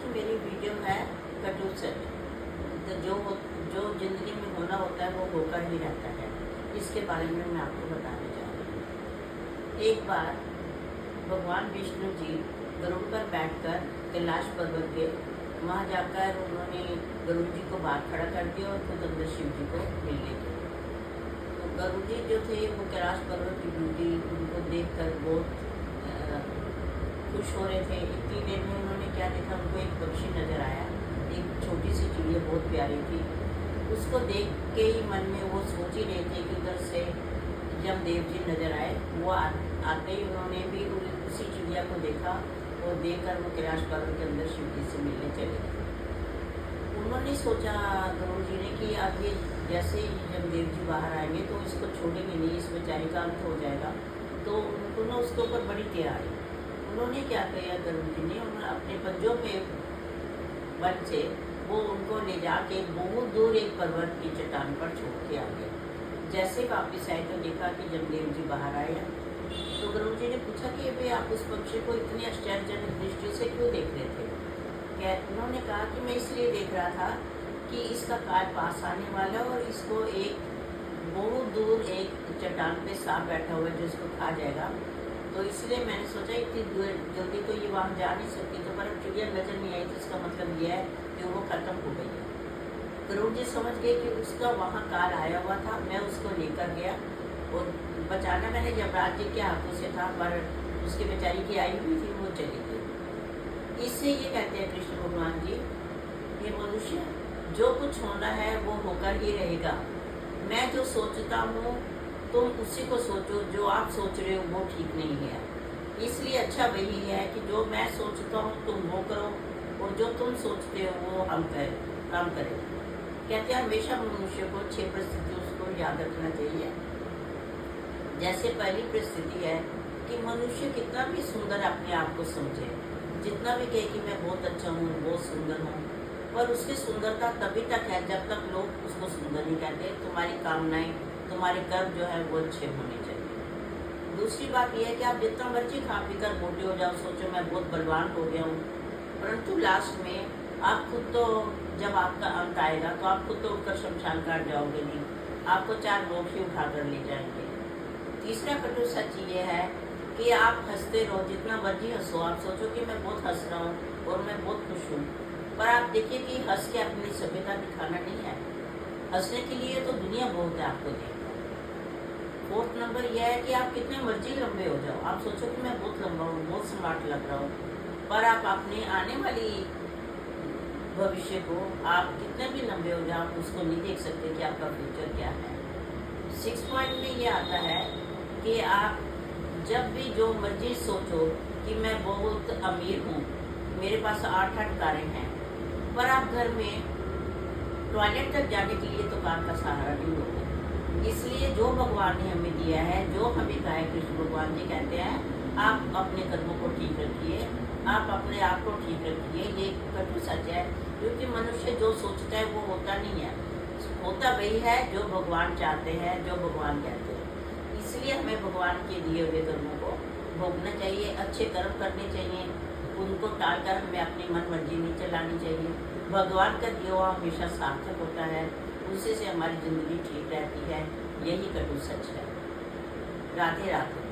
की मेरी वीडियो है कटु सच। तो जो जिंदगी में होना होता है वो होकर ही रहता है। इसके बारे में मैं आपको बताने जा रही हूँ। एक बार भगवान विष्णु जी गरुड़ पर बैठकर कैलाश पर्वत के वहाँ जाकर उन्होंने गरुड़ जी को बाहर खड़ा कर दिया और खुद अंदर शिव जी को मिलने गए। तो गरुड़ जी जो थे वो कैलाश पर्वत की ब्यूटी उनको देखकर बहुत खुश हो रहे थे। इतनी देर में उन्होंने क्या देखा, उनको एक पक्षी नजर आया, एक छोटी सी चिड़िया बहुत प्यारी थी। उसको देख के ही मन में वो सोच ही रहे थे कि उधर से यमदेव जी नजर आए। वो आते ही उन्होंने भी उसी चिड़िया को देखा और देखकर वो कैलाश पर्वत के अंदर शिव जी से मिलने चले गए। उन्होंने सोचा गरुड़ जी ने कि अब ये जैसे ही यमदेव जी बाहर आएंगे तो इसको छोड़ेंगे नहीं, इस बेचारे का अंत हो जाएगा। तो उन्होंने उसके ऊपर बड़ी दया आई। उन्होंने क्या किया, गरुड़ जी ने उन्होंने अपने पंजों पे बल से वो उनको ले जाके बहुत दूर एक पर्वत की चट्टान पर छोड़ के आ गए। जैसे वापिस आए तो देखा कि यमदेव जी बाहर आए। तो गरुड़ जी ने पूछा कि भाई आप उस पक्षी को इतनी आश्चर्यजनक दृष्टि से क्यों देख रहे थे? क्या उन्होंने कहा कि मैं इसलिए देख रहा था कि इसका काल पास आने वाला और इसको एक बहुत दूर एक चट्टान पे सांप बैठा हुआ है जो इसको खा जाएगा। तो इसलिए मैंने सोचा इतनी जल्दी तो ये वहाँ जा नहीं सकती, तो पर चिड़िया नजर नहीं आई तो इसका मतलब यह है कि वो खत्म हो गई है। गरुड़ जी समझ गए कि उसका वहाँ काल आया हुआ था, मैं उसको लेकर गया और बचाना मैंने यमराज जी के हाथों से था, पर उसके बेचारी की आई हुई थी, वो चली गई। इससे ये कहते हैं कृष्ण भगवान जी, ये मनुष्य जो कुछ होना है वो होकर ही रहेगा। मैं जो सोचता हूँ तुम उसी को सोचो, जो आप सोच रहे हो वो ठीक नहीं है। इसलिए अच्छा वही है कि जो मैं सोचता हूँ तुम वो करो और जो तुम सोचते हो वो हम करें। कहते हैं हमेशा मनुष्य को 6 परिस्थितियों उसको याद रखना चाहिए। जैसे पहली परिस्थिति है कि मनुष्य कितना भी सुंदर अपने आप को समझे, जितना भी कहे कि मैं बहुत अच्छा हूँ, बहुत सुंदर हूँ, पर उसकी सुंदरता तभी तक है जब तक लोग उसको सुंदर नहीं कहते। तुम्हारी कामनाएं, तुम्हारे कर्म जो है वो अच्छे होने चाहिए। दूसरी बात यह है कि आप जितना मर्जी खा पी कर मोटे हो जाओ, सोचो मैं बहुत बलवान हो गया हूँ, परंतु लास्ट में आप खुद तो जब आपका अंत आएगा तो आप खुद तो उठकर शमशान घाट जाओगे नहीं, आपको 4 लोग ही उठा कर ले जाएंगे। तीसरा कटु सच ये है कि आप हंसते रहो, जितना मर्जी हंसो, आप सोचो कि मैं बहुत हंस रहा हूँ और मैं बहुत खुश हूँ, पर आप देखिए कि हंस के अपनी सभ्यता दिखाना नहीं है। हंसने के लिए तो दुनिया बहुत है आपको देखना। 4th नंबर यह है कि आप कितने मर्जी लंबे हो जाओ, आप सोचो कि मैं बहुत लंबा हूँ, बहुत स्मार्ट लग रहा हूँ, पर आप अपने आने वाली भविष्य को आप कितने भी लंबे हो जाओ उसको नहीं देख सकते कि आपका फ्यूचर क्या है। 6 पॉइंट में ये आता है कि आप जब भी जो मर्जी सोचो कि मैं बहुत अमीर हूँ, मेरे पास 8 कारें हैं, पर आप घर में टॉयलेट तक जाने के लिए तो कार का सहारा नहीं होता। इसलिए जो भगवान ने हमें दिया है, जो हमें कहा है, कृष्ण भगवान जी कहते हैं आप अपने कर्मों को ठीक रखिए, आप अपने आप को ठीक रखिए। ये कटु सच है, क्योंकि मनुष्य जो सोचता है वो होता नहीं है, होता वही है जो भगवान चाहते हैं, जो भगवान कहते हैं। इसलिए हमें भगवान के दिए हुए कर्मों को भोगना चाहिए, अच्छे कर्म करने चाहिए, उनको टालकर हमें अपनी मन मर्जी नहीं चलानी चाहिए। भगवान का दिया हुआ हमेशा सार्थक होता है, उसी से हमारी ज़िंदगी ठीक रहती है। यही कटु सच है। राधे राधे।